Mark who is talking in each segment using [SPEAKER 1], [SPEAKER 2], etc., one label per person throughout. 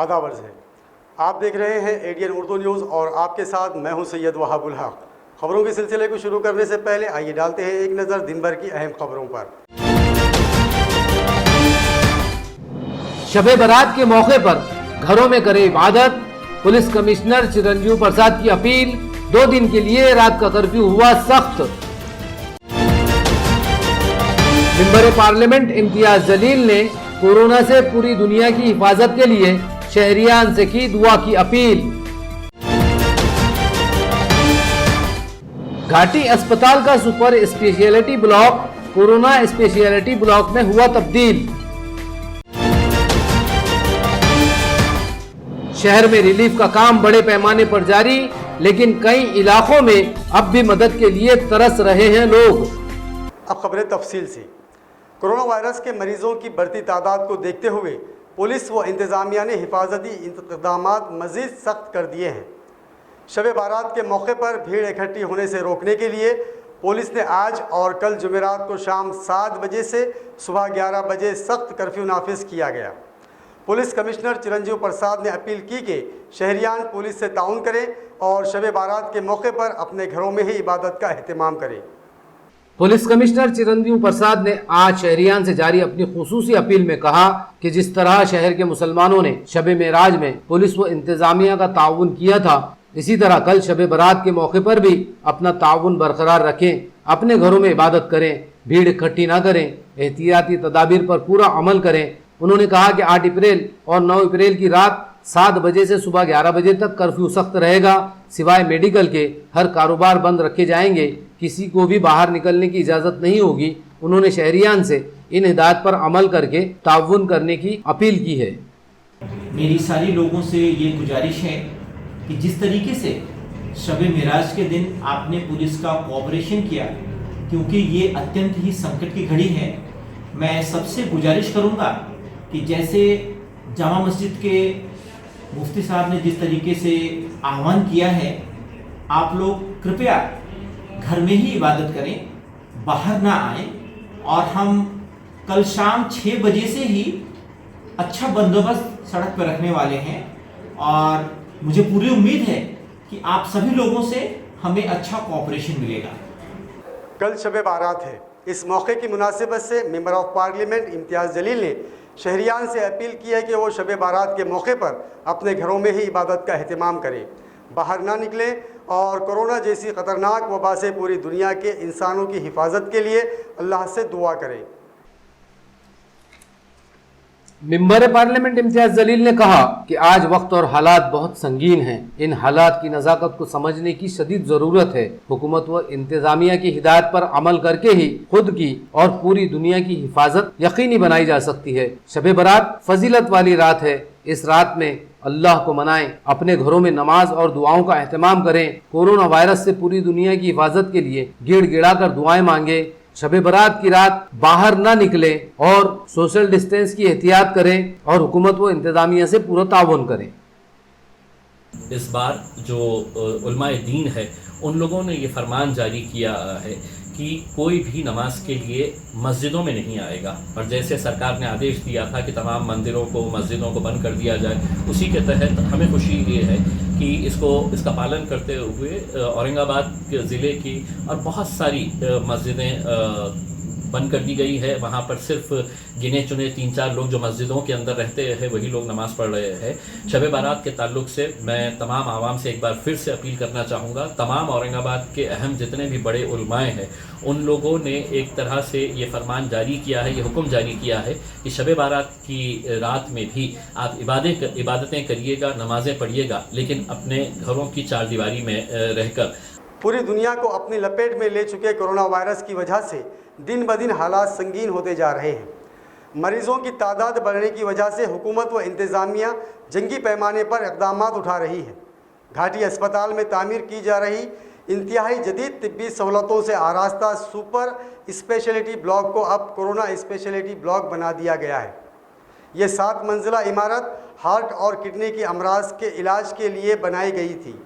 [SPEAKER 1] आदाब अर्ज़ है। आप देख रहे हैं एडीएन उर्दू न्यूज़ और आपके साथ मैं हूं सैयद वहाबुल हक। खबरों के सिलसिले को शुरू करने से पहले आइए डालते हैं एक नज़र दिन भर की अहम खबरों पर।
[SPEAKER 2] शबे बारात के मौके पर घरों में करें इबादत, पुलिस कमिश्नर चिरंजीव प्रसाद की अपील। 2 दिन के लिए रात का कर्फ्यू हुआ सख्त। मेंबर पार्लियामेंट इम्तियाज जलील ने कोरोना से पूरी दुनिया की हिफाजत के लिए शहरियान से की दुआ की अपील। घाटी अस्पताल का super speciality block corona speciality block में हुआ तब्दील। शहर में रिलीफ का काम बड़े पैमाने पर जारी, लेकिन कई इलाकों में अब भी मदद के लिए तरस रहे हैं लोग।
[SPEAKER 1] अब खबरें तफसील से। कोरोना वायरस के मरीजों की बढ़ती तादाद को देखते हुए पुलिस व इंतज़ामिया ने हिफाजती इंतजामात मज़ीद सख्त कर दिए हैं। शब बारात के मौके पर भीड़ इकट्ठी होने से रोकने के लिए पुलिस ने आज और कल जुमेरात को शाम 7 बजे से सुबह 11 बजे सख्त कर्फ्यू नाफिज किया गया। पुलिस कमिश्नर चिरंजीव प्रसाद ने अपील की कि शहरियान पुलिस से ताउन करें और शब बारात के मौके पर अपने घरों में ही इबादत का एहतमाम करें।
[SPEAKER 2] पुलिस कमिश्नर चिरंजीव प्रसाद ने आज शहरियान से जारी अपनी खुसूसी अपील में कहा कि जिस तरह शहर के मुसलमानों ने शब मेराज में पुलिस व इंतजामिया का ताउन किया था, इसी तरह कल शब बारात के मौके पर भी अपना ताउन बरकरार रखें, अपने घरों में इबादत करें, भीड़ इकट्ठी न करें, एहतियाती तदाबीर पर पूरा अमल करें। उन्होंने कहा कि 8 अप्रैल और 9 अप्रैल की रात 7 बजे से सुबह 11 बजे तक कर्फ्यू सख्त रहेगा। सिवाय मेडिकल के हर कारोबार बंद रखे जाएंगे, किसी को भी बाहर निकलने की इजाज़त नहीं होगी। उन्होंने शहरियान से इन हिदायत पर अमल करके ताउन करने की अपील की है।
[SPEAKER 3] मेरी सारी लोगों से ये गुजारिश है कि जिस तरीके से शब मेराज के दिन आपने पुलिस का कोऑपरेशन किया, क्योंकि ये अत्यंत ही संकट की घड़ी है, मैं सबसे गुजारिश करूँगा कि जैसे जामा मस्जिद के मुफ्ती साहब ने जिस तरीके से आह्वान किया है, आप लोग कृपया घर में ही इबादत करें, बाहर ना आएं, और हम कल शाम 6 बजे से ही अच्छा बंदोबस्त सड़क पर रखने वाले हैं और मुझे पूरी उम्मीद है कि आप सभी लोगों से हमें अच्छा कोऑपरेशन मिलेगा।
[SPEAKER 1] कल शब बारात है। इस मौके की मुनासिबत से member of parliament Imtiaz Jaleel ने शहरियान से अपील की है कि वो शब बारात के मौके पर अपने घरों में ही इबादत का एहतमाम करें, बाहर ना निकलें और कोरोना जैसी ख़तरनाक वबा से पूरी दुनिया के इंसानों की हिफाजत के लिए अल्लाह से दुआ करें।
[SPEAKER 2] मेंबर पार्लियामेंट इम्तियाज जलील ने कहा कि आज वक्त और हालात बहुत संगीन हैं। इन हालात की नज़ाकत को समझने की शदीद ज़रूरत है। हुकूमत व इंतज़ामिया की हिदायत पर अमल करके ही खुद की और पूरी दुनिया की हिफाजत यकीनी बनाई जा सकती है। शब बारात फजीलत वाली रात है। इस रात में अल्लाह को मनाएं, अपने घरों में नमाज और दुआओं का एहतमाम करें, कोरोना वायरस से पूरी दुनिया की हिफाजत के लिए गिड़गिड़ा कर दुआएं मांगे। शब बारात की रात बाहर ना निकले और सोशल डिस्टेंस की एहतियात करें और हुकूमत व इंतज़ामिया से पूरा ताउन करें।
[SPEAKER 4] इस बार जो उलमाए दीन है, उन लोगों ने ये फरमान जारी किया है कि कोई भी नमाज के लिए मस्जिदों में नहीं आएगा, और जैसे सरकार ने आदेश दिया था कि तमाम मंदिरों को, मस्जिदों को बंद कर दिया जाए, उसी के तहत हमें खुशी ये है कि इसका पालन करते हुए औरंगाबाद ज़िले की और बहुत सारी मस्जिदें बंद कर दी गई है। वहाँ पर सिर्फ गिने चुने 3-4 लोग जो मस्जिदों के अंदर रहते हैं वही लोग नमाज़ पढ़ रहे हैं। शब बारात के ताल्लुक़ से मैं तमाम आवाम से एक बार फिर से अपील करना चाहूँगा। तमाम औरंगाबाद के अहम जितने भी बड़े उलमाए हैं, उन लोगों ने एक तरह से ये फरमान जारी किया है, ये हुक्म जारी किया है कि शब बारात की रात में भी आप इबादतें करिएगा, नमाज़ें पढ़िएगा, लेकिन अपने घरों की चारदीवारी में रहकर।
[SPEAKER 1] पूरी दुनिया को अपनी लपेट में ले चुके कोरोना वायरस की वजह से दिन ब दिन हालात संगीन होते जा रहे हैं। मरीजों की तादाद बढ़ने की वजह से हुकूमत व इंतज़ामिया जंगी पैमाने पर इक़दाम उठा रही है। घाटी अस्पताल में तामीर की जा रही इंतहाई जदीद तिब्बी सहूलतों से आरास्ता सुपर स्पेशलिटी ब्लॉक को अब कोरोना स्पेशलिटी ब्लॉक बना दिया गया है। ये 7 मंजिला इमारत हार्ट और किडनी की अमराज के इलाज के लिए बनाई गई थी।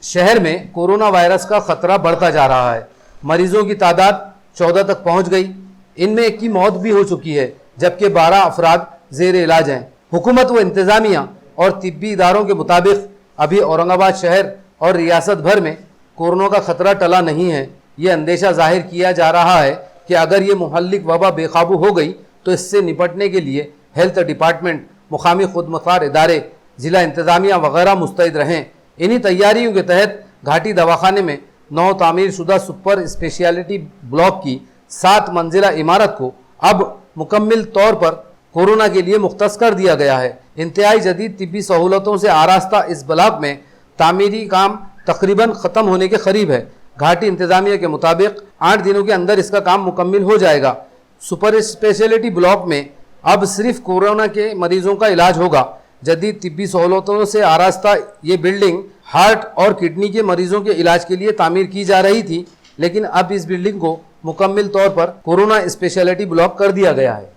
[SPEAKER 2] शहर में कोरोना वायरस का खतरा बढ़ता जा रहा है। मरीजों की तादाद 14 तक पहुंच गई। इनमें एक की मौत भी हो चुकी है, जबकि 12 अफराद जेर इलाज हैं। हुकूमत व इंतज़ामिया और तिब्बी इदारों के मुताबिक अभी औरंगाबाद शहर और रियासत भर में कोरोना का खतरा टला नहीं है। ये अंदेशा जाहिर किया जा रहा है कि अगर ये मुहल्लिक वबा बेकाबू हो गई तो इससे निपटने के लिए हेल्थ डिपार्टमेंट, मुकामी खुदमुख्तार इदारे, ज़िला इंतज़ामिया वगैरह मुस्तैद रहें। इन्हीं तैयारियों के तहत घाटी दवाखाने में नौ तामीर शुदा सुपर स्पेशलिटी ब्लॉक की 7 मंजिला इमारत को अब मुकम्मल तौर पर कोरोना के लिए मुख्तस कर दिया गया है। इंतहाई जदीद तिब्बी सहूलतों से आरास्ता इस ब्लॉक में तामीरी काम तकरीबन ख़त्म होने के करीब है। घाटी इंतज़ामिया के मुताबिक 8 दिनों के अंदर इसका काम मुकम्मल हो जाएगा। सुपर स्पेशलिटी ब्लॉक में अब सिर्फ कोरोना के मरीजों का इलाज होगा। जदीद तिब्बी सहूलतों से आरास्ता ये बिल्डिंग हार्ट और किडनी के मरीजों के इलाज के लिए तामीर की जा रही थी, लेकिन अब इस बिल्डिंग को मुकम्मल तौर पर कोरोना स्पेशलिटी ब्लॉक कर दिया गया है।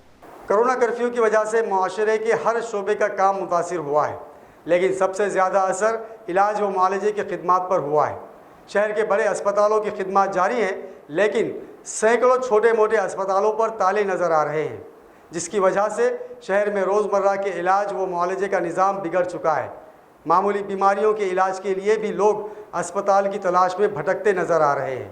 [SPEAKER 1] कोरोना कर्फ्यू की वजह से माशरे के हर शोबे का काम मुतासिर हुआ है, लेकिन सबसे ज़्यादा असर इलाज व मुआलजे की खिदमात पर हुआ है। शहर के बड़े अस्पतालों की खिदमत जारी हैं, लेकिन सैकड़ों छोटे मोटे अस्पतालों पर ताले नज़र आ रहे हैं, जिसकी वजह से शहर में रोज़मर्रा के इलाज व मुआलजे का निज़ाम बिगड़ चुका है। मामूली बीमारियों के इलाज के लिए भी लोग अस्पताल की तलाश में भटकते नज़र आ रहे हैं।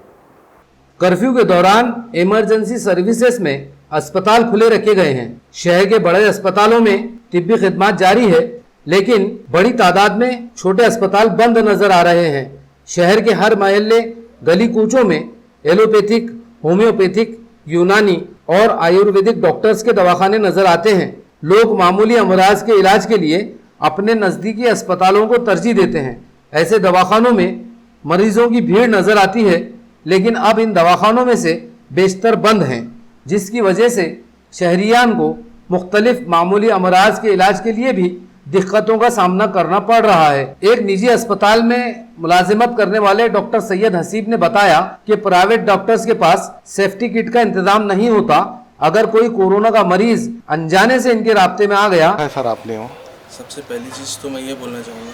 [SPEAKER 2] कर्फ्यू के दौरान इमरजेंसी सर्विसेज में अस्पताल खुले रखे गए हैं। शहर के बड़े अस्पतालों में तिब्बी खिदमत जारी है, लेकिन बड़ी तादाद में छोटे अस्पताल बंद नजर आ रहे हैं। शहर के हर महल्ले, गली कूचों में एलोपैथिक, होम्योपैथिक, यूनानी और आयुर्वेदिक डॉक्टर्स के दवाखाने नजर आते हैं। लोग मामूली अमराज के इलाज के लिए अपने नज़दीकी अस्पतालों को तरजीह देते हैं। ऐसे दवाखानों में मरीजों की भीड़ नजर आती है, लेकिन अब इन दवाखानों में से बेशतर बंद हैं, जिसकी वजह से शहरियान को मुख्तलिफ मामूली अमराज के इलाज के लिए भी दिक्कतों का सामना करना पड़ रहा है। एक निजी अस्पताल में मुलाजिमत करने वाले डॉक्टर सैयद हसीब ने बताया कि प्राइवेट डॉक्टर्स के पास सेफ्टी किट का इंतजाम नहीं होता। अगर कोई कोरोना का मरीज अनजाने से इनके राब्ते में आ गया
[SPEAKER 5] है सर आपने हो।
[SPEAKER 6] सबसे पहली चीज़ तो मैं ये बोलना चाहूँगा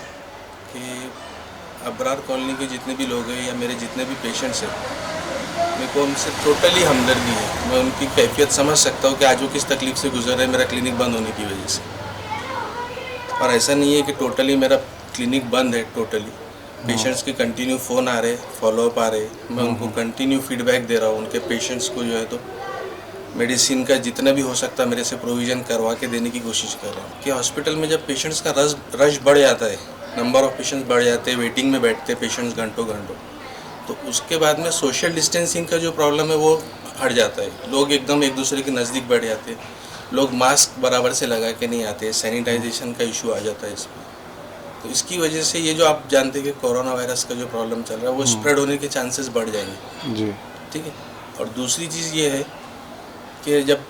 [SPEAKER 6] कि अबरार कॉलोनी के जितने भी लोग हैं या मेरे जितने भी पेशेंट्स हैं, मेरे को उनसे टोटली हमदर्दी है। मैं उनकी कैफियत समझ सकता हूँ कि आज वो किस तकलीफ़ से गुजर रहे हैं मेरा क्लिनिक बंद होने की वजह से। और ऐसा नहीं है कि टोटली मेरा क्लिनिक बंद है, टोटली पेशेंट्स के कंटिन्यू फ़ोन आ रहे, फॉलोअप आ रहे, मैं उनको कंटिन्यू फीडबैक दे रहा हूँ। उनके पेशेंट्स को जो है तो मेडिसिन का जितना भी हो सकता है मेरे से प्रोविज़न करवा के देने की कोशिश कर रहा हूँ। कि हॉस्पिटल में जब पेशेंट्स का रश बढ़ जाता है, नंबर ऑफ़ पेशेंट्स बढ़ जाते हैं, वेटिंग में बैठते हैं पेशेंट्स घंटों, तो उसके बाद में सोशल डिस्टेंसिंग का जो प्रॉब्लम है वो हट जाता है। लोग एकदम एक दूसरे के नज़दीक बैठ जाते हैं, लोग मास्क बराबर से लगा के नहीं आते, सैनिटाइजेशन का इशू आ जाता है इसमें। तो इसकी वजह से ये जो आप जानते हैं कि कोरोना वायरस का जो प्रॉब्लम चल रहा है वो स्प्रेड होने के चांसेस बढ़ जाएंगे
[SPEAKER 5] जी,
[SPEAKER 6] ठीक है। और दूसरी चीज़ ये है कि जब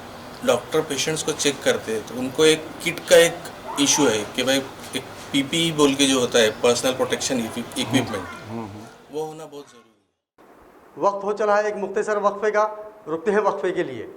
[SPEAKER 6] डॉक्टर पेशेंट्स को चेक करते हैं तो उनको एक किट का एक इशू है कि भाई एक पीपीई बोल के जो होता है, पर्सनल प्रोटेक्शन इक्विपमेंट, वो होना बहुत ज़रूरी है।
[SPEAKER 1] वक्त हो चला है एक मुख्तसर वक्फे का, रुकते हैं वक्फे के लिए।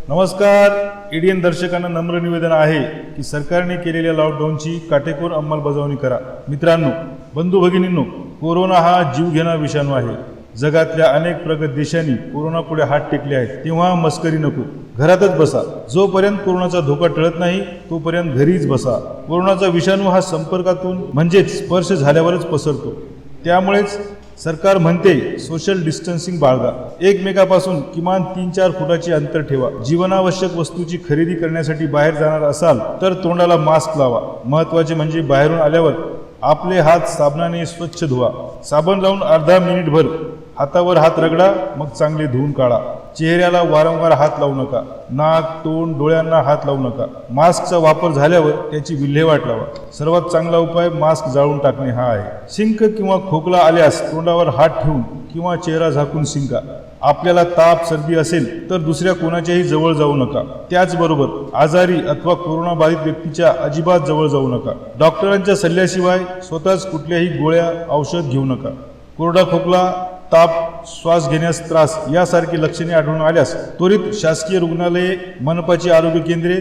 [SPEAKER 7] नमस्कार, ईडीएन दर्शकांना नम्र निवेदन आहे की सरकारने केलेल्या लॉकडाऊनची काटेकोर अंमलबजावणी करा। मित्रांनो, बंधू भगिनींनो, कोरोना हा जीवघेणा विषाणू आहे। जगातल्या अनेक प्रगत देशांनी कोरोनापुढे हात टेकले आहेत, तेव्हा मस्करी नको, घरातच बसा। जोपर्यंत कोरोनाचा धोका टळत नाही तोपर्यंत घरीच बसा। कोरोनाचा विषाणू हा संपर्कातून म्हणजेच स्पर्श झाल्यावरच पसरतो, त्यामुळेच सरकार म्हणते सोशल डिस्टन्सिंग बाळगा, एकमेकापासून किमान 3-4 फुटाचे अंतर ठेवा। जीवनावश्यक वस्तूची खरेदी करण्यासाठी बाहेर जाणार असाल तर तोंडाला मास्क लावा। महत्त्वाचे म्हणजे बाहेरून आल्यावर आपले हात साबणाने स्वच्छ धुवा। साबण लावून अर्धा मिनिटभर हातावर हात रगडा, मग चांगले धुवून काढा। चेहऱ्याला वारंवार हात लावू नका. नाक, तोंड, डोळ्यांना हात लावू नका. मास्कचा वापर झाल्यावर त्याची विल्हेवाट लावा. सर्वात चांगला उपाय मास्क जाळून टाकणे हा आहे. शिंक किंवा खोकला आल्यास तोंडावर हात ठेवून किंवा चेहरा झाकून शिंका. आपल्याला ताप, सर्दी असेल तर दुसऱ्या कोणाच्याही जवळ जाऊ नका. त्याचबरोबर आजारी अथवा कोरोना बाधित व्यक्तीच्या अजिबात जवळ जाऊ नका. डॉक्टरांच्या सल्ल्याशिवाय स्वतःच कुठल्याही गोळ्या, औषध घेऊ नका. कोरडा खोकला, ताप, श्वास घेण्यास त्रास यासारखी लक्षणे आढळून आल्यास त्वरित शासकीय रुग्णालये, मनपाची आरोग्य केंद्रे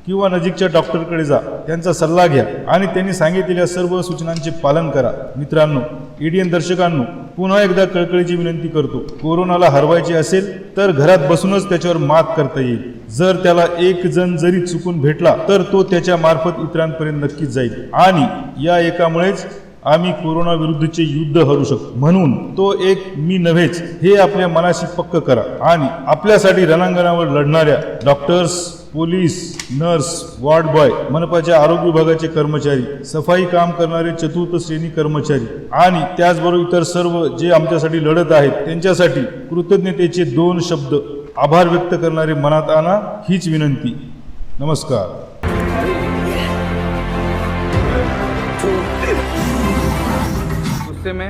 [SPEAKER 7] किंवा नजीकच्या डॉक्टरकडे जा. त्यांचा सल्ला घ्या आणि त्यांनी सांगितलेल्या सर्व सूचनांचे पालन करा. मित्रांनो, एडीएन दर्शकांनो, पुन्हा एकदा कळकळीची विनंती करतो, कोरोनाला हरवायचे असेल तर घरात बसूनच त्याच्यावर मात करता येईल. जर त्याला एक जण जरी चुकून भेटला तर तो त्याच्या मार्फत इतरांपर्यंत नक्कीच जाईल आणि या एकामुळेच आम्ही कोरोना विरुद्धचे युद्ध हरू शकतो. म्हणून तो एक मी नव्हेच हे आपल्या मनाशी पक्क करा आणि आपल्यासाठी रणांगणावर लढणाऱ्या doctors, police, nurse, ward boy, मनपाच्या आरोग्य विभागाचे कर्मचारी, सफाई काम करणारे चतुर्थ श्रेणी कर्मचारी आणि त्याचबरोबर इतर सर्व जे आमच्यासाठी लढत आहेत त्यांच्यासाठी कृतज्ञतेचे 2 शब्द आभार व्यक्त करणारे मनात आणा, हीच विनंती. नमस्कार.
[SPEAKER 5] गुस्से में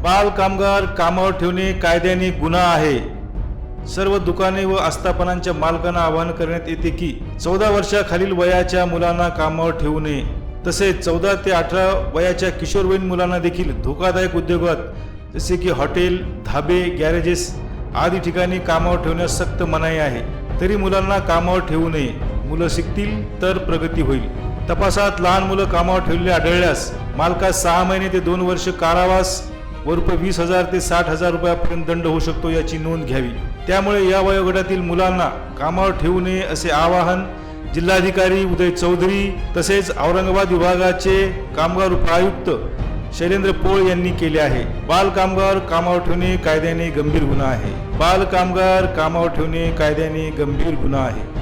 [SPEAKER 7] बाल कामगार कामावर ठेवणे कायद्याने गुन्हा आहे. सर्व दुकाने व आस्थापनांच्या मालकांना आवाहन करण्यात येते की 14 वर्षाखालील वयाच्या मुलांना कामावर ठेवू नये. तसेच 14 ते 18 वयाच्या किशोरवयीन मुलांना देखील धोकादायक उद्योगात जसे की हॉटेल, धाबे, गॅरेजेस आदी ठिकाणी कामावर ठेवण्यास सक्त मनाई आहे. तरी मुलांना कामावर ठेवू नये. मुलं शिकतील तर प्रगती होईल. तपासात लहान मुलं कामावर ठेवलेले आढळल्यास मालकास 6 महिने ते 2 वर्ष कारावास व रुपये 20,000 ते 60,000 रुपयापर्यंत दंड होऊ शकतो, याची नोंद घ्यावी. त्यामुळे या वयोगटातील मुलांना कामावर ठेवू नये असे आवाहन जिल्हाधिकारी उदय चौधरी तसेच औरंगाबाद विभागाचे कामगार उपआयुक्त शैलेंद्र पोळ यांनी केले आहे. बाल कामगार कामावर ठेवणे कायद्याने गंभीर गुन्हा आहे. बाल कामगार कामावर ठेवणे कायद्याने गंभीर गुन्हा आहे.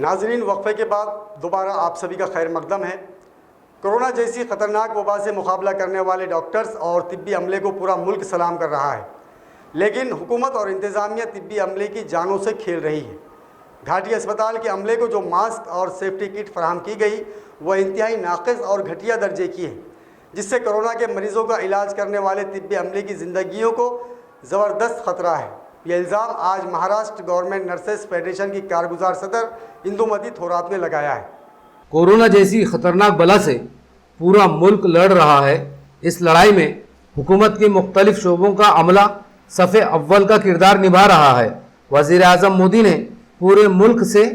[SPEAKER 1] नाजरीन, वक्फे के बाद दोबारा आप सभी का खैर मकदम है। कोरोना जैसी ख़तरनाक वबा से मुकाबला करने वाले डॉक्टर्स और तिब्बी अमले को पूरा मुल्क सलाम कर रहा है, लेकिन हुकूमत और इंतज़ामिया तिब्बी अमले की जानों से खेल रही है। घाटी अस्पताल के अमले को जो मास्क और सेफ्टी किट फराहम की गई वह इंतहाई नाक़िस और घटिया दर्जे की है, जिससे कोरोना के मरीज़ों का इलाज करने वाले तिब्बी अमले की ज़िंदगियों को ज़बरदस्त ख़तरा है। ये इल्ज़ाम आज महाराष्ट्र गवर्नमेंट नर्सेस फेडरेशन की कारगुजार सदर इंदुमती थोरात ने लगाया है।
[SPEAKER 2] कोरोना जैसी खतरनाक बला से पूरा मुल्क लड़ रहा है। इस लड़ाई में हुकूमत के मुख्तलिफ शोबों का अमला सफ़े अव्वल का किरदार निभा रहा है। वज़ीर आज़म मोदी ने पूरे मुल्क से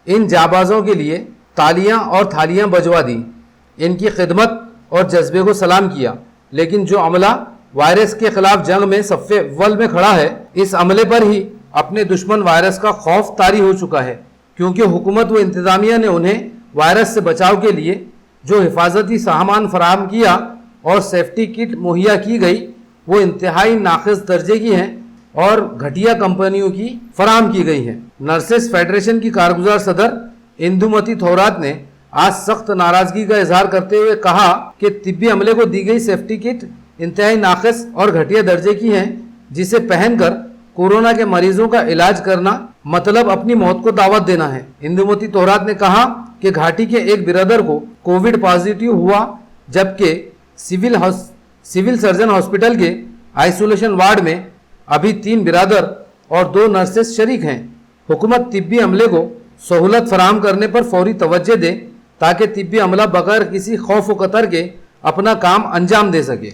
[SPEAKER 2] इन जाबाजों के लिए तालियां और थालियां बजवा दी, इनकी खिदमत और जज्बे को सलाम किया। लेकिन जो अमला वायरस के खिलाफ जंग में सफ़े अव्वल में खड़ा है, इस अमले पर ही अपने दुश्मन वायरस का खौफ तारी हो चुका है, क्योंकि हुकूमत व इंतज़ामिया ने उन्हें वायरस से बचाव के लिए जो हिफाजती सामान फराहम किया और सेफ्टी किट मुहैया की गई वो इंतहाई नाक़िस दर्जे की हैं और घटिया कंपनियों की फराहम की गई हैं। नर्सेस फेडरेशन की कारगुजार सदर इंदुमती थोरात ने आज सख्त नाराज़गी का इजहार करते हुए कहा कि तिब्बी अमले को दी गई सेफ्टी किट इंतहाई नाक़िस और घटिया दर्जे की हैं, जिसे पहनकर कोरोना के मरीजों का इलाज करना मतलब अपनी मौत को दावत देना है। इंदुमती तोहरात ने कहा कि घाटी के एक बिरादर को कोविड पॉजिटिव हुआ, जबकि सिविल सर्जन हॉस्पिटल के आइसोलेशन वार्ड में अभी 3 बिरादर और 2 नर्सेस शरीक हैं। हुकूमत तिब्बी अमले को सहूलत फराहम करने पर फौरी तवज्जो दे ताकि तिब्बी अमला बगैर किसी खौफ व कतर के अपना काम अंजाम दे सके।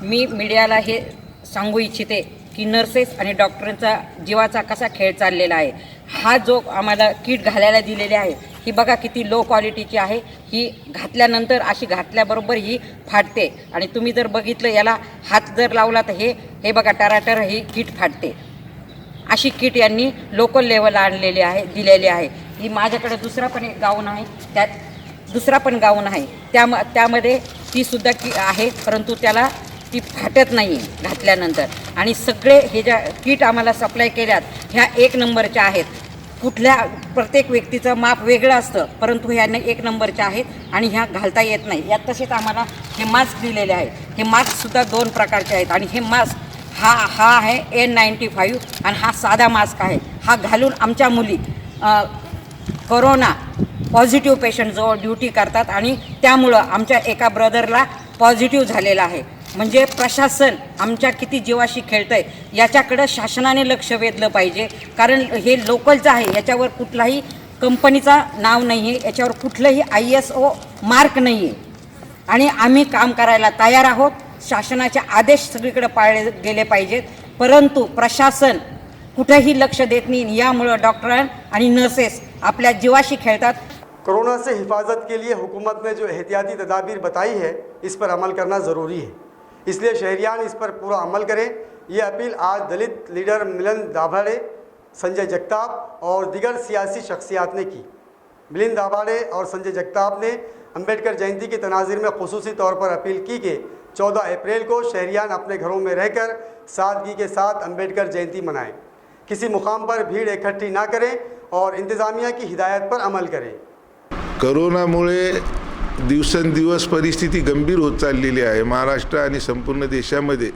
[SPEAKER 8] मी मीडियाला हे सांगू इच्छिते की नर्सेस आणि डॉक्टरांचा जीवाचा कसा खेळ चाललेला आहे। हा जो आम्हाला किट घालायला दिलेले आहे ही बघा किती लो क्वालिटीची आहे। ही घातल्यानंतर अशी घातल्याबरोबर ही फाटते आणि तुम्ही जर बघितलं याला हात जर लावला तर हे बघा टराटर ही किट फाटते। अशी किट यांनी लोकल लेवलला आणलेली आहे, दिलेली आहे। ही माझ्याकडे दुसरा पण एक गाऊन आहे, त्यात दुसरा पण गाऊन आहे, त्यामध्ये ती सुद्धा आहे, परंतु त्याला ती फाटत नाही घातल्यानंतर। आणि सगळे हे ज्या किट आम्हाला सप्लाय केल्यात ह्या 1 नंबरच्या आहेत। कुठल्या प्रत्येक व्यक्तीचं माप वेगळं असतं, परंतु ह्या 1 नंबरच्या आहेत आणि ह्या घालता येत नाही। यात तसेच आम्हाला हे मास्क दिलेले आहेत। हे मास्कसुद्धा 2 प्रकारचे आहेत आणि हे मास्क हा आहे N95 आणि हा साधा मास्क आहे। हा घालून आमच्या मुली कोरोना पॉझिटिव्ह पेशंटजवळ ड्युटी करतात आणि त्यामुळं आमच्या एका ब्रदरला पॉझिटिव्ह झालेला आहे। म्हणजे प्रशासन आमच्या किती जीवाशी खेळतंय याच्याकडं शासनाने लक्ष वेधलं पाहिजे, कारण हे लोकलचं आहे, याच्यावर कुठलाही कंपनीचा नाव नाही आहे, याच्यावर कुठलंही ISO मार्क नाही आहे आणि आम्ही काम करायला तयार आहोत। शासनाचे आदेश सगळीकडे पाळले गेले पाहिजेत, परंतु प्रशासन कुठेही लक्ष देत नाही। यामुळं डॉक्टर आणि नर्सेस आपल्या जीवाशी खेळतात।
[SPEAKER 1] कोरोना से हिफाजत के लिए हुकूमत ने जो एहतियाती तदाबीर बताई है इस पर अमल करना ज़रूरी है, इसलिए शहरियान इस पर पूरा अमल करें। ये अपील आज दलित लीडर मिलिंद दाभाड़े, संजय जगताप और दीगर सियासी शख्सियात ने की। मिलिंद दाभाड़े और संजय जगताप ने अम्बेडकर जयंती के तनाज़िर में खुसूसी तौर पर अपील की कि 14 अप्रैल को शहरियान अपने घरों में रहकर सादगी के साथ अम्बेडकर जयंती मनाएं, किसी मुकाम पर भीड़ इकट्ठी ना करें और इंतज़ामिया की हिदायत पर अमल करें।
[SPEAKER 9] करोनामुळे दिवसेंदिवस परिस्थिती गंभीर होत चाललेली आहे महाराष्ट्र आणि संपूर्ण देशामध्ये,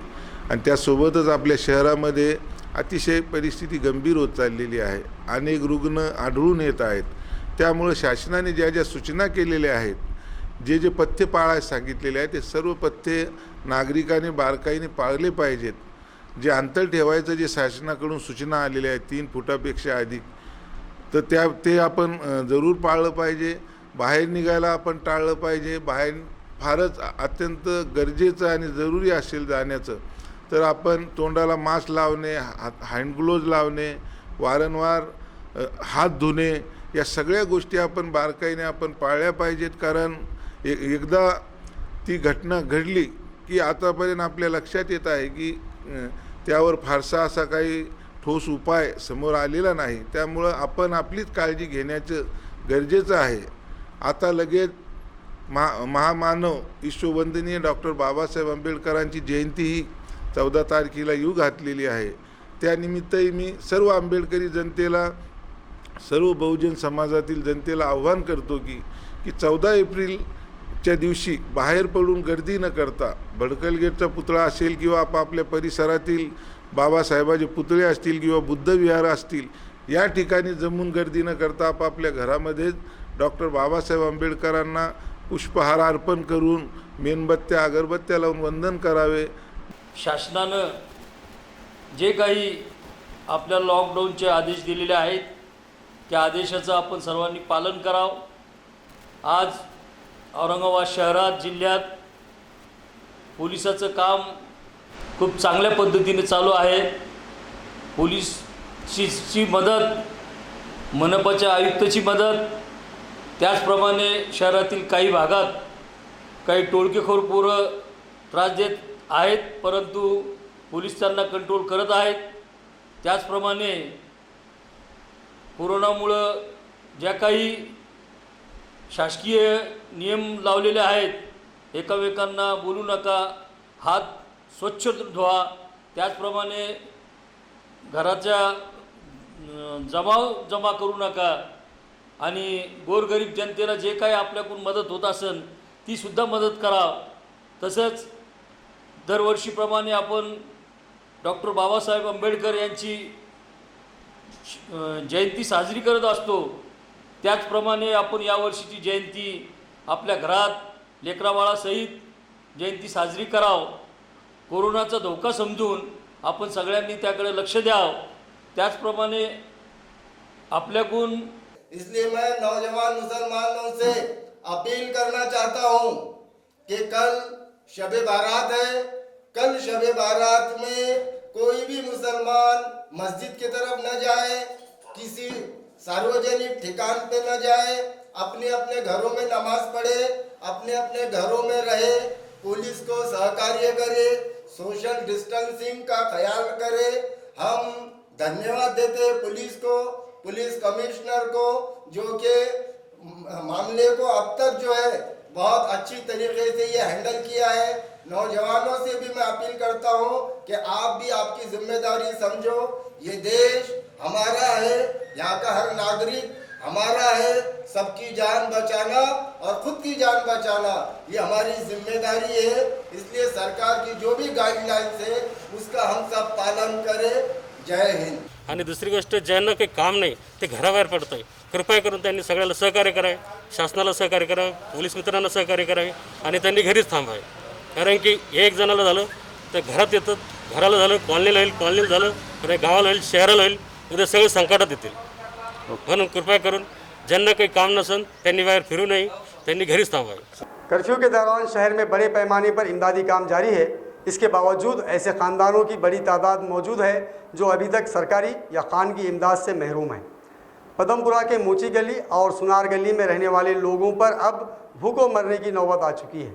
[SPEAKER 9] आणि त्यासोबतच आपल्या शहरामध्ये अतिशय परिस्थिती गंभीर होत चाललेली आहे। अनेक रुग्ण आढळून येत आहेत। त्यामुळे शासनाने ज्या ज्या सूचना केलेल्या आहेत, जे पथ्य पाळायला सांगितलेले आहेत, ते सर्व पथ्य नागरिकांनी बारकाईने पाळले पाहिजेत। जे अंतर ठेवायचं जे शासनाकडून सूचना आलेल्या आहेत 3 फुटापेक्षा अधिक, तर ते आपण जरूर पाळलं पाहिजे। बाहेर निघायला आपण टाळलं पाहिजे। बाहेर फारच अत्यंत गरजेचं आणि जरुरी असेल जाण्याचं तर आपण तोंडाला मास्क लावणे, हँड ग्लोव्ज लावणे, वारंवार हात धुणे, या सगळ्या गोष्टी आपण बारकाईने आपण पाळल्या पाहिजेत। कारण एकदा ती घटना घडली की आतापर्यंत आपल्या लक्षात येत आहे की त्यावर फारसा असा काही ठोस उपाय समोर आलेला नाही। त्यामुळं आपण आपलीच काळजी घेण्याचं गरजेचं आहे। आता लगेच महामानव विश्ववंदनीय डॉक्टर बाबासाहेब आंबेडकरांची जयंती ही 14 तारखेला येऊ घातलेली आहे। त्यानिमित्तही मी सर्व आंबेडकरी जनतेला, सर्व बहुजन समाजातील जनतेला आव्हान करतो की 14 एप्रिलच्या दिवशी बाहेर पडून गर्दी न करता भडकल गेटचा पुतळा असेल किंवा आपापल्या परिसरातील बाबासाहेबाचे पुतळे असतील किंवा बुद्ध विहार असतील, या ठिकाणी जमून गर्दी न करता आपापल्या घरामध्येच डॉक्टर बाबासाहेब आंबेडकरांना पुष्पहार अर्पण करून मेणबत्त्या अगरबत्त्या लावून वंदन करावे।
[SPEAKER 10] शासनानं जे काही आपल्या लॉकडाऊनचे आदेश दिलेले आहेत त्या आदेशाचं आपण सर्वांनी पालन करावं। आज औरंगाबाद शहरात, जिल्ह्यात पोलिसाचं काम खूप चांगल्या पद्धतीने चालू आहे। पोलिसची मदत, मनपाच्या आयुक्ताची मदत, त्याचप्रमाणे शहरातील काही भागात काही टोळकेखोर पोरं त्रास देत आहेत, परंतु पोलीस त्यांना कंट्रोल करत आहेत। त्याचप्रमाणे कोरोनामुळं ज्या काही शासकीय नियम लावलेले आहेत, एकमेकांना बोलू नका, हात स्वच्छ धुवा, त्याचप्रमाणे घराच्या जमा करू नका आणि गोरगरीब जनतेला जे काही आपल्याकडून मदत होत असेल ती सुद्धा मदत करा। तसंच दरवर्षीप्रमाणे आपण डॉक्टर बाबासाहेब आंबेडकर यांची जयंती साजरी करत असतो, त्याचप्रमाणे आपण यावर्षीची जयंती आपल्या घरात लेकराबाळासहित जयंती साजरी करावं. कोरोनाचा धोका समजून आपण सगळ्यांनी त्याकडे लक्ष द्यावं. त्याचप्रमाणे आपल्याकडून
[SPEAKER 11] इसलिए मैं नौजवान मुसलमानों से अपील करना चाहता हूँ कि कल शब-ए बारात है. कल शब-ए बारात में कोई भी मुसलमान मस्जिद की तरफ न जाए, किसी सार्वजनिक ठिकान पे न जाए, अपने अपने घरों में नमाज पढ़े, अपने अपने घरों में रहे, पुलिस को सहकार्य करे, सोशल डिस्टेंसिंग का ख्याल करे. हम धन्यवाद देते हैं पुलिस को, पुलिस कमिश्नर को, जो कि मामले को अब तक जो है बहुत अच्छी तरीके से ये हैंडल किया है. नौजवानों से भी मैं अपील करता हूँ कि आप भी आपकी जिम्मेदारी समझो. ये देश हमारा है, यहाँ का हर नागरिक हमारा है. सबकी जान बचाना और खुद की जान बचाना ये हमारी जिम्मेदारी है. इसलिए सरकार की जो भी गाइडलाइंस है उसका हम सब पालन करें. जय हिंद.
[SPEAKER 12] आणि दुसरी गोष्ट, ज्यांना काही काम नाही ते घराबाहेर पडत आहे, कृपया करून त्यांनी सगळ्याला सहकार्य करावे, शासनाला सहकार्य करावे, पोलीस मित्रांना सहकार्य करावे आणि त्यांनी घरीच थांबावे. कारण की एक जणाला झालं तर घरात येतं, घराला झालं कॉलनीला होईल, कॉलनीला झालं तर गावाला होईल, शहराला होईल, उद्या सगळे संकटात येतील. म्हणून कृपया करून ज्यांना काही काम नसेल त्यांनी बाहेर फिरू नये, त्यांनी घरीच थांबावे.
[SPEAKER 1] कर्फ्यू के दौरान शहर में बड़े पैमाने पर इमदादी काम जारी है. इसके बावजूद ऐसे ख़ानदानों की बड़ी तादाद मौजूद है जो अभी तक सरकारी या खान की इमदाद से महरूम हैं. पदमपुरा के मूची गली और सुनार गली में रहने वाले लोगों पर अब भूखों मरने की नौबत आ चुकी है.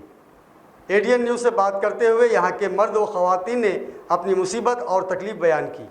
[SPEAKER 1] एडीएन न्यूज़ से बात करते हुए यहाँ के मर्द व ख़वातीन ने अपनी मुसीबत और तकलीफ़ बयान की.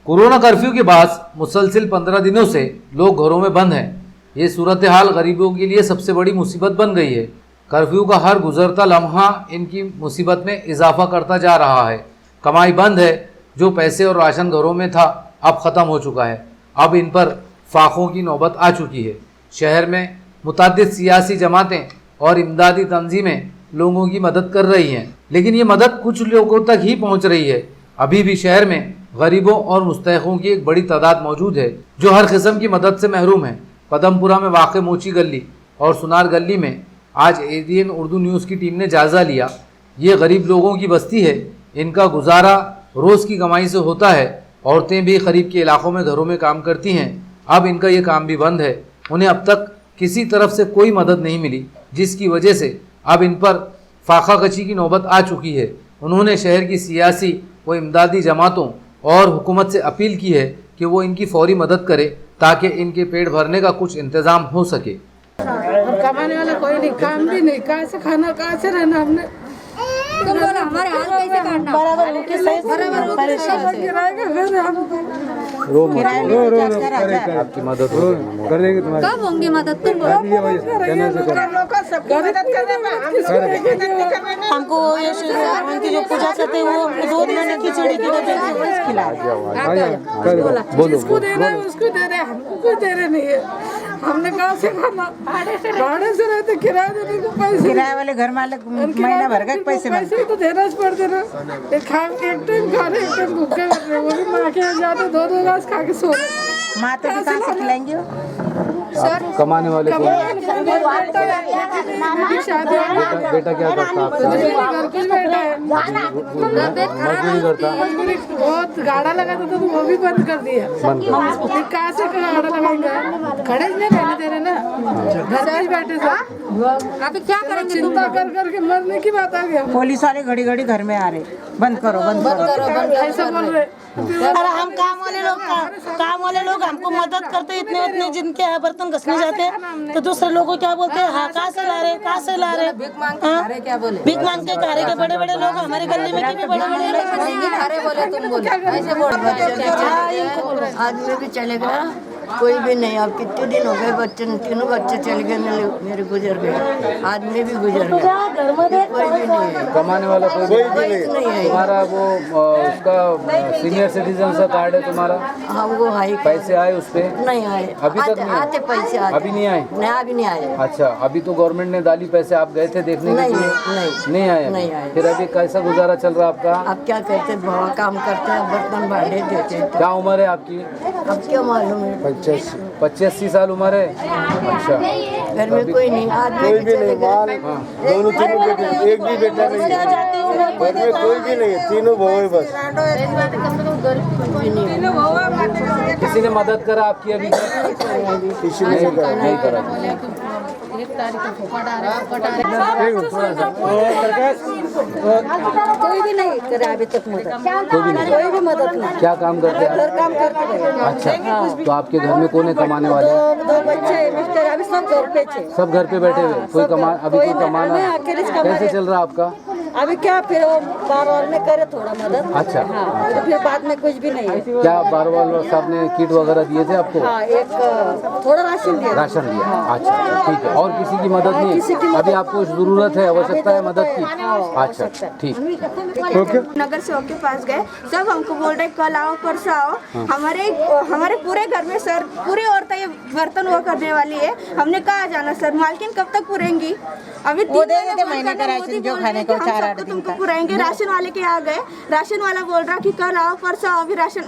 [SPEAKER 2] कोरोना कर्फ्यू के बाद मुसलसिल 15 दिनों से लोग घरों में बंद हैं. ये सूरत हाल गरीबों के लिए सबसे बड़ी मुसीबत बन गई है. कर्फ्यू का हर गुजरता लम्हा इनकी मुसीबत में इजाफा करता जा रहा है. कमाई बंद है. जो पैसे और राशन घरों में था अब ख़त्म हो चुका है. अब इन पर फाकों की नौबत आ चुकी है. शहर में मुतअद्दिद सियासी जमातें और इमदादी तंजीमें लोगों की मदद कर रही हैं, लेकिन ये मदद कुछ लोगों तक ही पहुंच रही है. अभी भी शहर में गरीबों और मुस्तहिकों की एक बड़ी तादाद मौजूद है जो हर किस्म की मदद से महरूम है. पदमपुरा में वाक़ मोची गली और सुनार गली में आज एडीएन उर्दू न्यूज़ की टीम ने जायज़ा लिया. ये गरीब लोगों की बस्ती है. इनका गुजारा रोज़ की कमाई से होता है. औरतें भी करीब के इलाकों में घरों में काम करती हैं. अब इनका ये काम भी बंद है. उन्हें अब तक किसी तरफ से कोई मदद नहीं मिली, जिसकी वजह से अब इन पर फाका कची की नौबत आ चुकी है. उन्होंने शहर की सियासी व इमदादी जमातों और हुकूमत से अपील की है कि वो इनकी फौरी मदद करे ताकि इनके पेट भरने का कुछ इंतज़ाम हो सके.
[SPEAKER 13] कमाने वाला कोई नहीं, काम भी नहीं, कहाँ से खाना, कहाँ से रहना. हमने तो बोला हमारे हाल कैसे काटना, बराबर उनके सही बराबर परेशान किराए का घर है. हम किराए
[SPEAKER 2] आपकी मदद कर देंगे. तुम्हारी
[SPEAKER 13] कब होंगी मदद? तुम हमको ये उनकी जो पूजा करते हैं वो दूध में खिचड़ी की
[SPEAKER 2] बोलो.
[SPEAKER 13] उसको दे रहे हैं, उसको दे रहे हैं, हमको कोई दे रहे नहीं है. हमने कहाँ से खाना, भाड़े से रहते, किराया देने को पैसे, किराए वाले घर मालिक महीना भर का पैसे तो देना ही पड़ते ना. एक टाइम खा रहे, एक टाइम भूखे कर रहे. वो भी माँ के जाते 2-2 घास खा के सो रहे. माँ तो कहाँ से खिलाएंगे सर?
[SPEAKER 2] कमाने वाले को
[SPEAKER 13] शादी
[SPEAKER 2] बेटा क्या करता है?
[SPEAKER 13] कुछ बेटा है मजबूरी, बहुत गाड़ा लगाता था तो वो भी बंद कर दिया. कहाँ से गाड़ा लगाएंगे? खड़े नहीं रहने दे रहे ना, घर में बैठे थे. अभी क्या करेंगे? चिंता कर करके मरने की बात आ गई.
[SPEAKER 8] पुलिस वाले घड़ी घड़ी घर में आ रहे, बंद करो बंद करो
[SPEAKER 13] ऐसा बोल रहे.
[SPEAKER 8] अरे हम काम वाले लोग हमको मदद करते, इतने जिनके यहाँ बर्तन घसने जाते हैं तो दूसरे लोगों क्या बोलते हैं, हाँ कहाँ से ला रहे भीख मांग के खा रहे के बड़े बड़े लोग हमारे गली में भी बड़े बड़े बोले, तुम बोले ऐसे बोल रहे. आदमी भी चलेगा
[SPEAKER 14] कोई भी नहीं। अब कितने दिन हो गए, बच्चे तीनों बच्चे चले गए, मेरे गुजर गए, आदमी भी गुजर गया, कोई भी नहीं है।
[SPEAKER 2] कमाने वाला कोई
[SPEAKER 14] नहीं है।
[SPEAKER 2] तुम्हारा वो उसका सीनियर सिटीजन का कार्ड है तुम्हारा?
[SPEAKER 14] हाँ वो है।
[SPEAKER 2] पैसे आए उस पे?
[SPEAKER 14] नहीं आए,
[SPEAKER 2] अभी तक नहीं
[SPEAKER 14] आते पैसे आते।
[SPEAKER 2] अभी नहीं आए?
[SPEAKER 14] नहीं अभी नहीं आए।
[SPEAKER 2] अच्छा, अभी तो गवर्नमेंट ने डाली पैसे, आप गए थे देखने के लिए? नहीं आए।
[SPEAKER 14] नहीं आए।
[SPEAKER 2] फिर अभी कैसा गुजारा चल रहा है आपका?
[SPEAKER 14] अब क्या करते, बाबा काम करते हैं, बर्तन भांडे देते हैं।
[SPEAKER 2] क्या उम्र है आपकी?
[SPEAKER 14] अब क्या मालूम है,
[SPEAKER 2] 85 साल उम्र है। अच्छा,
[SPEAKER 14] घर में कोई नहीं, आदमी भी चले गए।
[SPEAKER 11] दोनों तीनों बेटे, एक भी बेटा नहीं है, घर में कोई भी नहीं है, तीनों बहू है बस।
[SPEAKER 2] किसी ने मदद करा आपकी अभी?
[SPEAKER 11] किसी ने
[SPEAKER 2] नहीं करा।
[SPEAKER 14] कोई भी नहीं करे अभी तक मदद, कोई भी मदद नहीं।
[SPEAKER 2] क्या काम करते हैं?
[SPEAKER 14] घर काम करते हैं।
[SPEAKER 2] अच्छा, तो आपके घर में कौन है कमाने वाले?
[SPEAKER 14] दो बच्चे हैं, मिस्टर अभी सब घर पे थे।
[SPEAKER 2] सब घर पे बैठे हुए, कोई कमाना?
[SPEAKER 14] मैं अकेले से कमा
[SPEAKER 2] कैसे
[SPEAKER 14] रही।
[SPEAKER 2] चल रहा है आपका?
[SPEAKER 14] अभी क्या फिर वो बार में करे थोड़ा मदद।
[SPEAKER 2] अच्छा।
[SPEAKER 14] हाँ, तो फिर बाद में कुछ भी नहीं है।
[SPEAKER 2] क्या बारवाल साहब ने किट वगैरह दिए थे आपको?
[SPEAKER 14] हाँ, एक थोड़ा राशन दिया।
[SPEAKER 2] राशन दिया। अच्छा, ठीक है। और किसी की मदद नहीं?
[SPEAKER 14] किसी की मदद-
[SPEAKER 2] अभी आपको जरूरत है, आवश्यकता है मदद की? अच्छा, ठीक।
[SPEAKER 15] नगर सेवक के पास गए, सब हमको बोल रहे कल आओ परसों आओ। हमारे पूरे घर में सर पूरी औरतें ये बर्तन वो करने वाली है, हमने कहा जाना सर, मालकिन कब तक पूरेंगी? अभी
[SPEAKER 14] वो दे देते महीने का राशन जो खाने को 4-8 दिन
[SPEAKER 15] तुमको पुराएंगे। राशन वाले के यहाँ गए, राशन वाला बोल रहा कि कल आओ परसों आओ, अभी राशन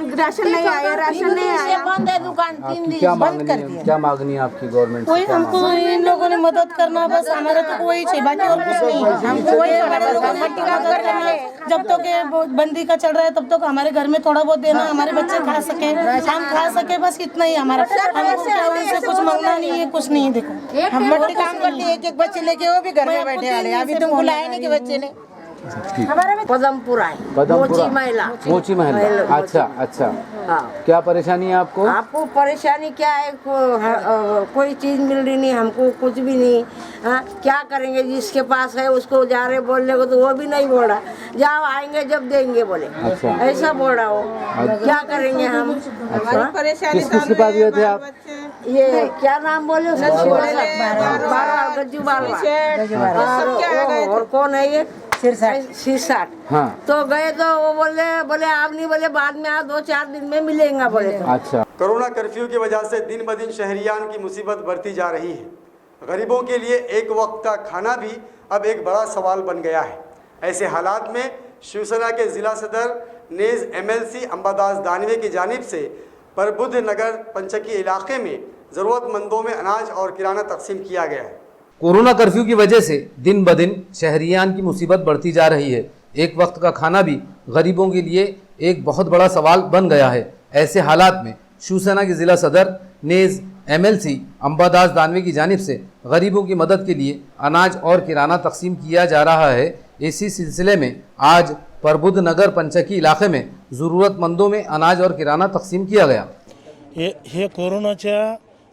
[SPEAKER 15] नहीं आया, राशन नहीं आया।
[SPEAKER 14] बंद है दुकान, 3
[SPEAKER 2] आपकी
[SPEAKER 14] दिन
[SPEAKER 2] क्या
[SPEAKER 14] बंद
[SPEAKER 2] मांगनी
[SPEAKER 14] कर
[SPEAKER 2] है?
[SPEAKER 14] दिया।
[SPEAKER 2] क्या मांगनी है आपकी गवर्नमेंट से?
[SPEAKER 14] कोई हमको इन लोगों ने मदद करना, बस हमारा तो वही चाहिए, बाकी और कुछ नहीं। हमको वही हमारे लोगों ने मदद करना। जब तक ये बंदी का चल रहा है तब तक हमारे घर में थोड़ा बहुत देना, हमारे बच्चे खा सके, हम खा सके, बस इतना ही हमारा। हमको क्या उनसे कुछ मांगना नहीं है, कुछ नहीं है। देखो हम मट्टी काम करते हैं, एक बच्चे लेके वो भी घर में बैठे वाले, अभी तुमको लाए नहीं कि बच्चे ने। पदमपुरा है, मोची महिला।
[SPEAKER 2] अच्छा। क्या परेशानी है आपको?
[SPEAKER 14] आपको परेशानी क्या है? कोई चीज मिल रही नहीं हमको, कुछ भी नहीं। क्या करेंगे? जिसके पास है उसको जा रहे बोलने को, तो वो भी नहीं बोल रहा, जाओ आएंगे जब देंगे बोले। अच्छा। ऐसा बोल रहा हो, क्या करेंगे हम? हमारी परेशानी
[SPEAKER 2] किसके पास गए थे आप?
[SPEAKER 14] ये क्या नाम बोले? गज्जू और कौन है ये? सिरसाट।
[SPEAKER 2] हाँ।
[SPEAKER 14] तो गए तो वो बोले आप नहीं, बोले बाद में आप 2-4 दिन में मिलेंगे बोले। तो
[SPEAKER 2] अच्छा।
[SPEAKER 1] कोरोना कर्फ्यू की वजह से दिन ब दिन शहरियान की मुसीबत बढ़ती जा रही है। गरीबों के लिए एक वक्त का खाना भी अब एक बड़ा सवाल बन गया है। ऐसे हालात में शिवसेना के जिला सदर नेज MLC अंबादास दानवे की जानिब से प्रबुद्ध नगर पंचकी इलाके में ज़रूरतमंदों में अनाज और किराना तकसीम किया गया है।
[SPEAKER 2] कोरोना कर्फ्यू की वजह से दिन ब दिन शहरियान की मुसीबत बढ़ती जा रही है। एक वक्त का खाना भी गरीबों के लिए एक बहुत बड़ा सवाल बन गया है। ऐसे हालात में शिवसेना के ज़िला सदर नेज MLC अंबादास दानवे की जानिब से गरीबों की मदद के लिए अनाज और किराना तकसीम किया जा रहा है। इसी सिलसिले में आज प्रबुद्ध नगर पंचकी इलाके में ज़रूरतमंदों में अनाज और किराना तकसीम किया गया।
[SPEAKER 16] हे कोरोनाच्या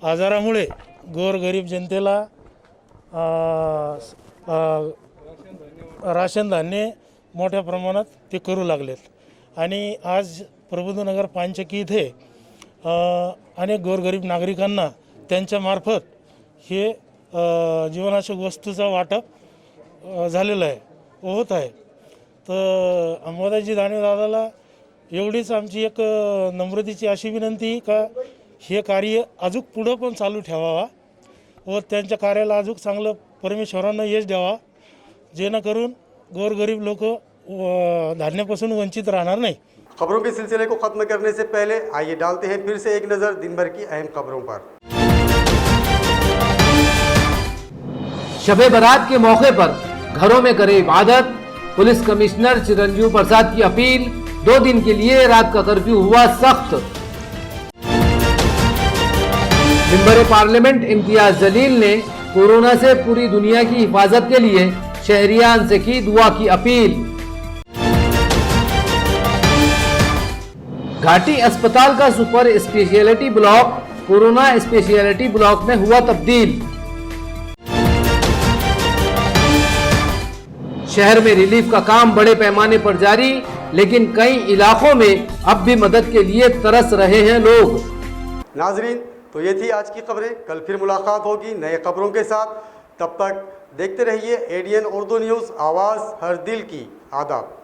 [SPEAKER 16] आजारामुळे गोरगरीब जनतेला राशन धान्य मोठ्या प्रमाणात ते करू लागलेत आणि आज प्रबुद्धनगर पानचक्की इथे अनेक गोरगरीब नागरिकांना त्यांच्यामार्फत हे जीवनावश्यक वस्तूचा वाटप झालेलं आहे, होत आहे। तर अंबादासजी दानवे दादाला एवढीच आमची एक नम्रतेची अशी विनंती का हे कार्य अजून पुढं पण चालू ठेवावा व त्यांच्या कार्याला अजून चांगलं परमेश्वरानं यश द्यावा, जेणेकरून गोरगरीब लोक धान्यापासून वंचित राहणार नाही।
[SPEAKER 1] खबरों के सिलसिले को खत्म करने से पहले आइए डालते हैं फिर से एक नज़र दिन भर की अहम खबरों पर।
[SPEAKER 2] शबे बारात के मौके पर घरों में करे इबादत, पुलिस कमिश्नर चिरंजीव प्रसाद की अपील, 2 दिन के लिए रात का कर्फ्यू हुआ सख्त। मेंबर पार्लियामेंट इम्तियाज जलील ने कोरोना से पूरी दुनिया की हिफाजत के लिए शहरियान से की दुआ की अपील। घाटी अस्पताल का super speciality block corona speciality block में हुआ तब्दील। शहर में रिलीफ का काम बड़े पैमाने पर जारी, लेकिन कई इलाकों में अब भी मदद के लिए तरस रहे हैं लोग।
[SPEAKER 1] नाजरीन, तो ये थी आज की खबरें। कल फिर मुलाकात होगी नए खबरों के साथ। तब तक देखते रहिए ADN उर्दू न्यूज़, आवाज़ हर दिल की। आदाब।